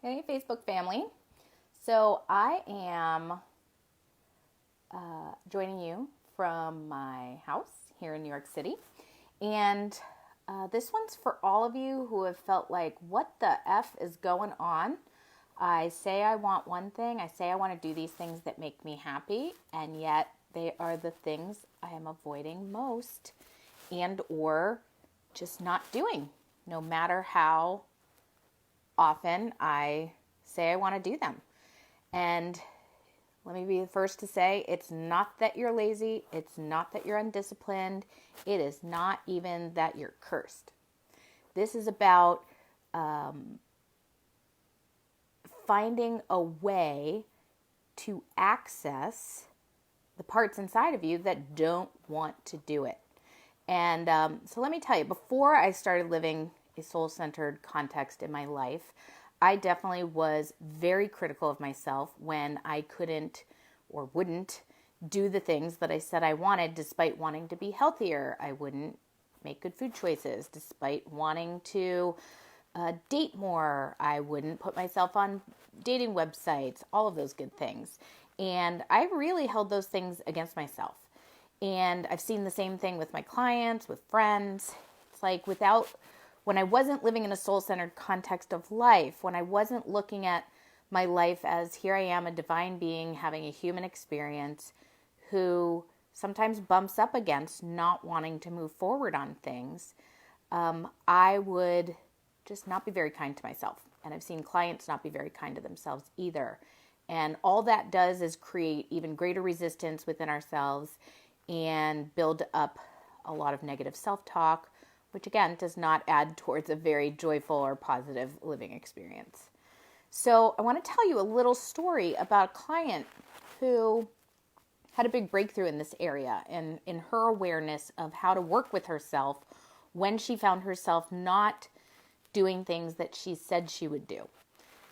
Hey, Facebook family. So I am joining you from my house here in New York City. And this one's for all of you who have felt like, what the F is going on? I say I want one thing. I say I want to do these things that make me happy. And yet they are the things I am avoiding most and or just not doing, no matter how often I say I want to do them. And let me be the first to say, it's not that you're lazy. It's not that you're undisciplined. It is not even that you're cursed. This is about finding a way to access the parts inside of you that don't want to do it. And so let me tell you, before I started living a soul-centered context in my life, I definitely was very critical of myself when I couldn't or wouldn't do the things that I said I wanted despite wanting to be healthier. I wouldn't make good food choices despite wanting to date more. I wouldn't put myself on dating websites, all of those good things. And I really held those things against myself. And I've seen the same thing with my clients, with friends. It's like when I wasn't living in a soul-centered context of life, when I wasn't looking at my life as here I am, a divine being having a human experience who sometimes bumps up against not wanting to move forward on things, I would just not be very kind to myself. And I've seen clients not be very kind to themselves either. And all that does is create even greater resistance within ourselves and build up a lot of negative self-talk, which again does not add towards a very joyful or positive living experience. So I want to tell you a little story about a client who had a big breakthrough in this area and in her awareness of how to work with herself when she found herself not doing things that she said she would do.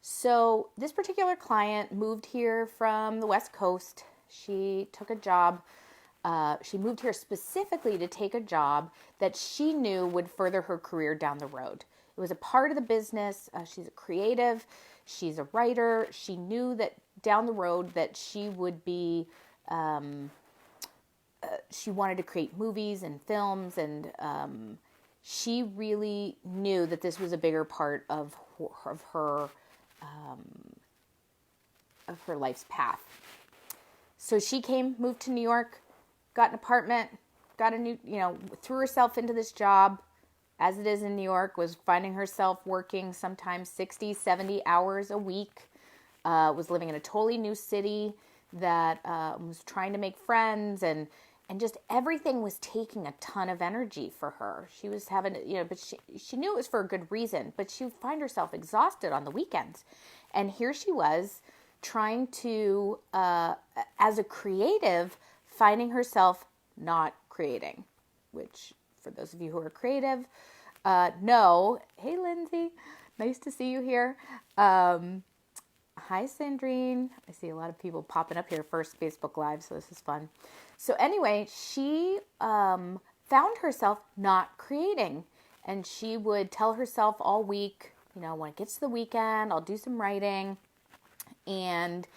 So this particular client moved here from the West Coast. She took a job. She moved here specifically to take a job that she knew would further her career down the road. It was a part of the business. She's a creative. She's a writer. She knew that down the road that she would be, she wanted to create movies and films, and she really knew that this was a bigger part of her life's path. So she moved to New York, got an apartment, got a new, threw herself into this job. As it is in New York, was finding herself working sometimes 60, 70 hours a week, was living in a totally new city that was trying to make friends, and just everything was taking a ton of energy for her. She was having, but she knew it was for a good reason, but she would find herself exhausted on the weekends. And here she was trying to, as a creative, finding herself not creating, which for those of you who are creative, know, hey, Lindsay, nice to see you here. Hi, Sandrine. I see a lot of people popping up here first Facebook Live, so this is fun. So anyway, she found herself not creating, and she would tell herself all week, when it gets to the weekend, I'll do some writing, and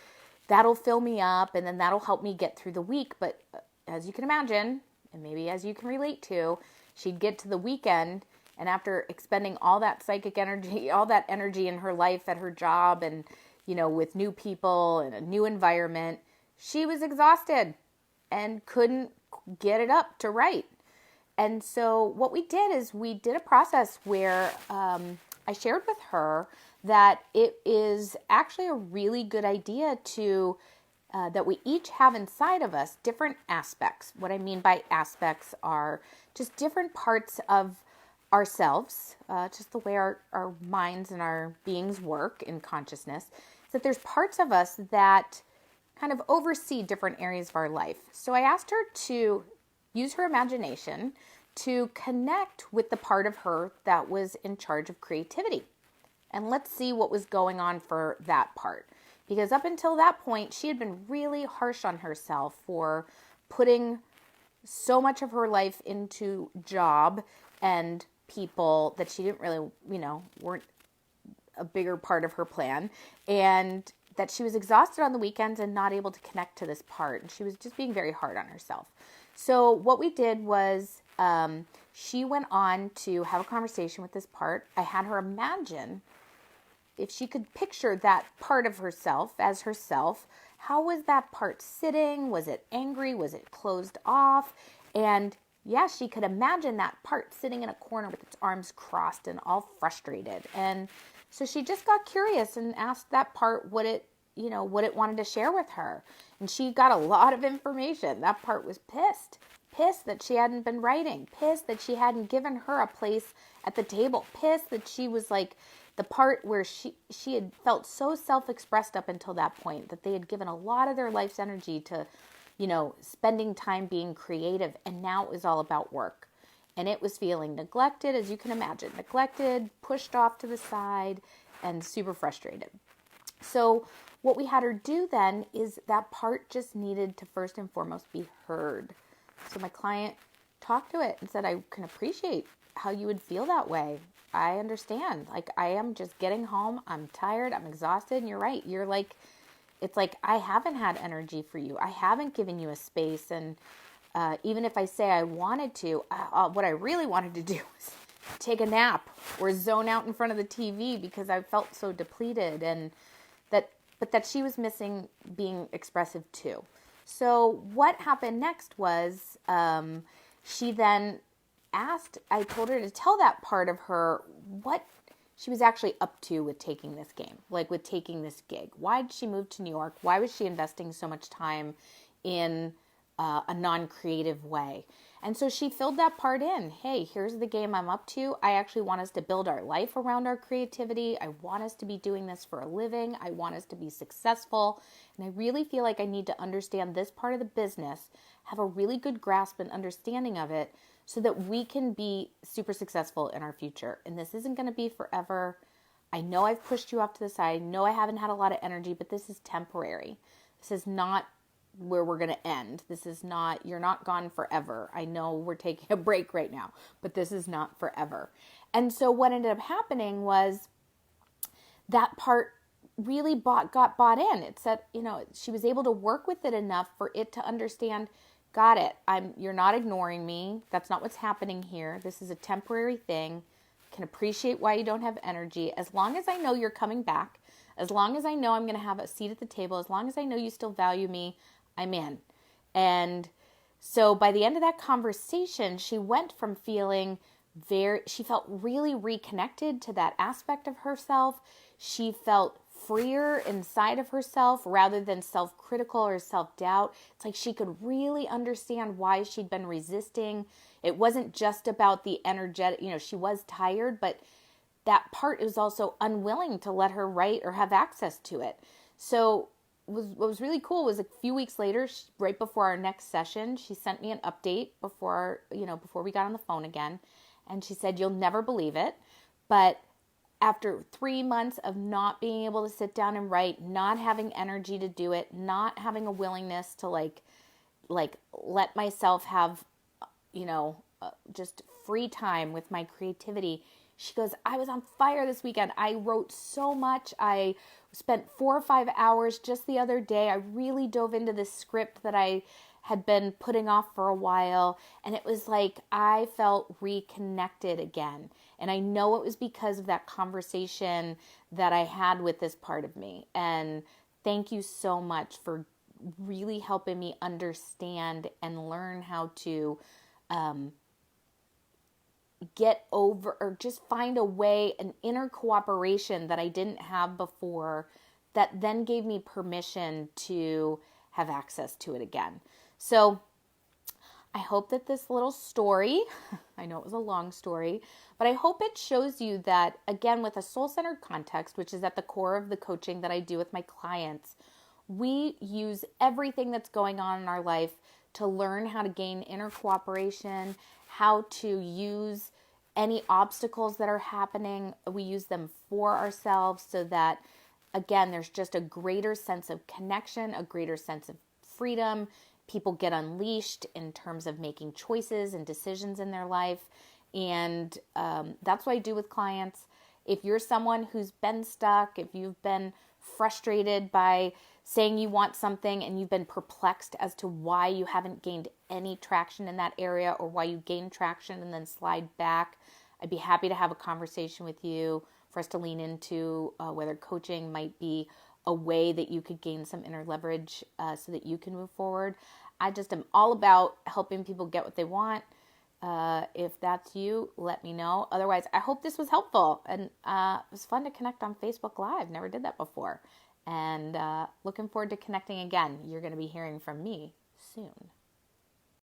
that'll fill me up, and then that'll help me get through the week. But as you can imagine, and maybe as you can relate to, she'd get to the weekend, and after expending all that psychic energy, all that energy in her life at her job and, with new people and a new environment, she was exhausted and couldn't get it up to write. And so what we did is we did a process where I shared with her that it is actually a really good idea to that we each have inside of us different aspects. What I mean by aspects are just different parts of ourselves, just the way our minds and our beings work in consciousness, that there's parts of us that kind of oversee different areas of our life. So I asked her to use her imagination to connect with the part of her that was in charge of creativity. And let's see what was going on for that part. Because up until that point, she had been really harsh on herself for putting so much of her life into job and people that she didn't really, weren't a bigger part of her plan, and that she was exhausted on the weekends and not able to connect to this part. And she was just being very hard on herself. So what we did was she went on to have a conversation with this part. I had her imagine if she could picture that part of herself as herself. How was that part sitting? Was it angry? Was it closed off? And yeah, she could imagine that part sitting in a corner with its arms crossed and all frustrated. And so she just got curious and asked that part what it wanted to share with her. And she got a lot of information. That part was pissed that she hadn't been writing, pissed that she hadn't given her a place at the table, pissed that she was like the part where she had felt so self-expressed up until that point, that they had given a lot of their life's energy to, spending time being creative. And now it was all about work. And it was feeling neglected, as you can imagine, neglected, pushed off to the side, and super frustrated. So what we had her do then is that part just needed to first and foremost be heard. So my client talked to it and said, I can appreciate how you would feel that way. I understand. Like, I am just getting home. I'm tired. I'm exhausted. And you're right. You're like, it's like, I haven't had energy for you. I haven't given you a space. And even if I say I wanted to, what I really wanted to do was take a nap or zone out in front of the TV because I felt so depleted. And that she was missing being expressive too. So what happened next was she then asked, I told her to tell that part of her what she was actually up to with taking this game, like with taking this gig. Why did she move to New York? Why was she investing so much time in a non-creative way? And so she filled that part in. Hey, here's the game I'm up to. I actually want us to build our life around our creativity. I want us to be doing this for a living. I want us to be successful. And I really feel like I need to understand this part of the business, have a really good grasp and understanding of it so that we can be super successful in our future. And this isn't going to be forever. I know I've pushed you off to the side. I know I haven't had a lot of energy, but this is temporary. This is not where we're going to end. This is not, you're not gone forever. I know we're taking a break right now, but this is not forever. And so what ended up happening was that part really got bought in. It said, she was able to work with it enough for it to understand, got it. You're not ignoring me. That's not what's happening here. This is a temporary thing. Can appreciate why you don't have energy. As long as I know you're coming back, as long as I know I'm going to have a seat at the table, as long as I know you still value me, I'm in. And so by the end of that conversation, she went from feeling she felt really reconnected to that aspect of herself. She felt freer inside of herself rather than self-critical or self-doubt. It's like she could really understand why she'd been resisting. It wasn't just about the energetic, she was tired, but that part was also unwilling to let her write or have access to it. So what was really cool was a few weeks later, right before our next session, she sent me an update before we got on the phone again. And she said, you'll never believe it, but after 3 months of not being able to sit down and write, not having energy to do it, not having a willingness to like let myself have, just free time with my creativity, she goes, I was on fire this weekend. I wrote so much. I spent 4 or 5 hours just the other day. I really dove into this script that I had been putting off for a while. And it was like I felt reconnected again. And I know it was because of that conversation that I had with this part of me. And thank you so much for really helping me understand and learn how to get over or just find a way, an inner cooperation that I didn't have before that then gave me permission to have access to it again. So I hope that this little story, I know it was a long story, but I hope it shows you that, again, with a soul-centered context, which is at the core of the coaching that I do with my clients, we use everything that's going on in our life to learn how to gain inner cooperation, how to use any obstacles that are happening. We use them for ourselves so that, again, there's just a greater sense of connection, a greater sense of freedom. People get unleashed in terms of making choices and decisions in their life. And that's what I do with clients. If you're someone who's been stuck, if you've been frustrated by saying you want something and you've been perplexed as to why you haven't gained any traction in that area, or why you gain traction and then slide back, I'd be happy to have a conversation with you for us to lean into whether coaching might be a way that you could gain some inner leverage so that you can move forward. I just am all about helping people get what they want. If that's you, let me know. Otherwise, I hope this was helpful. And it was fun to connect on Facebook Live. Never did that before. And looking forward to connecting again. You're going to be hearing from me soon.